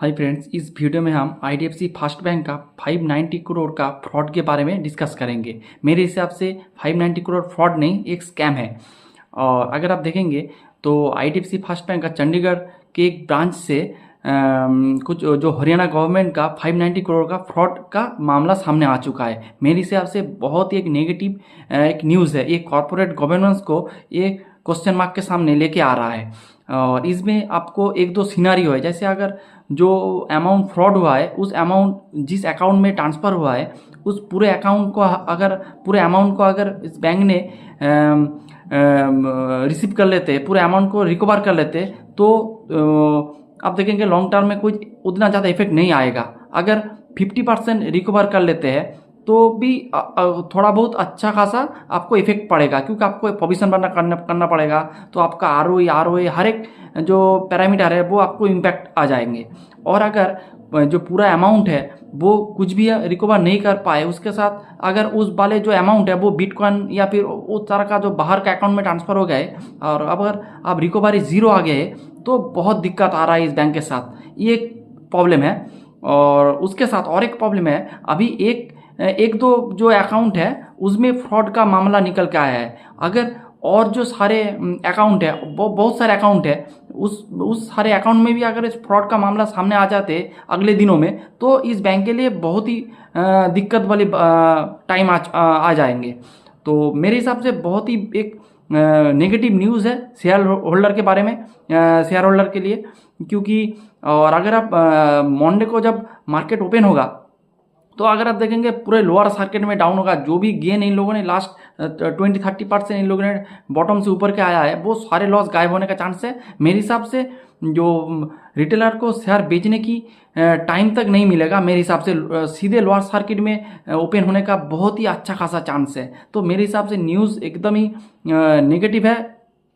Hi friends, इस video में हम आईडीएफसी फर्स्ट बैंक का 590 करोड़ का फ्रॉड के बारे में डिस्कस करेंगे। मेरे हिसाब से 590 करोड़ फ्रॉड नहीं, एक स्कैम है। और अगर आप देखेंगे तो आईडीएफसी फर्स्ट बैंक का चंडीगढ़ के एक ब्रांच से कुछ जो हरियाणा गवर्नमेंट का 590 करोड़ का फ्रॉड का मामला सामने आ चुका है। मेरे हिसाब से बहुत ही एक नेगेटिव एक न्यूज़ है। ये कॉरपोरेट गवर्नेंस को एक क्वेश्चन मार्क के सामने लेके आ रहा है। और इसमें आपको एक दो सिनारियो है, जैसे अगर जो अमाउंट फ्रॉड हुआ है उस अमाउंट जिस अकाउंट में ट्रांसफ़र हुआ है उस पूरे अकाउंट को अगर पूरे अमाउंट को अगर इस बैंक ने रिसीव कर लेते, पूरे अमाउंट को रिकवर कर लेते तो आप देखेंगे लॉन्ग टर्म में कुछ उतना ज़्यादा इफेक्ट नहीं आएगा। अगर 50% रिकवर कर लेते हैं तो भी थोड़ा बहुत अच्छा खासा आपको इफेक्ट पड़ेगा, क्योंकि आपको प्रोविजन करना पड़ेगा। तो आपका आरओए हर एक जो पैरामीटर है वो आपको इम्पैक्ट आ जाएंगे। और अगर जो पूरा अमाउंट है वो कुछ भी रिकवर नहीं कर पाए, उसके साथ अगर उस वाले जो अमाउंट है वो बिटकॉइन या फिर उस तरह का जो बाहर का अकाउंट में ट्रांसफ़र हो गए और अगर आप रिकवरी ज़ीरो आ गए तो बहुत दिक्कत आ रहा है इस बैंक के साथ। ये एक प्रॉब्लम है। और उसके साथ और एक प्रॉब्लम है, अभी एक दो जो अकाउंट है उसमें फ्रॉड का मामला निकल के आया है। अगर और जो सारे अकाउंट है वो बहुत सारे अकाउंट है, उस सारे अकाउंट में भी अगर इस फ्रॉड का मामला सामने आ जाते अगले दिनों में तो इस बैंक के लिए बहुत ही दिक्कत वाली टाइम आ जाएंगे। तो मेरे हिसाब से बहुत ही एक नेगेटिव न्यूज़ है शेयर होल्डर के बारे में, शेयर होल्डर के लिए। क्योंकि और अगर आप मंडे को जब मार्केट ओपन होगा तो अगर आप देखेंगे पूरे लोअर सर्किट में डाउन होगा। जो भी गेन इन लोगों ने लास्ट 20-30% इन लोगों ने बॉटम से ऊपर के आया है वो सारे लॉस गायब होने का चांस है। मेरे हिसाब से जो रिटेलर को शेयर बेचने की टाइम तक नहीं मिलेगा। मेरे हिसाब से सीधे लोअर सर्किट में ओपन होने का बहुत ही अच्छा खासा चांस है। तो मेरे हिसाब से न्यूज़ एकदम ही नेगेटिव है।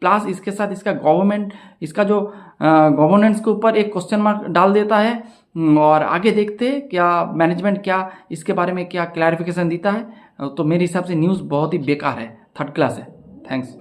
प्लस इसके साथ इसका गवर्नमेंट इसका जो गवर्नेंस के ऊपर एक क्वेश्चन मार्क डाल देता है। और आगे देखते हैं क्या मैनेजमेंट क्या इसके बारे में क्या क्लैरिफिकेशन देता है। तो मेरे हिसाब से न्यूज़ बहुत ही बेकार है, थर्ड क्लास है। थैंक्स।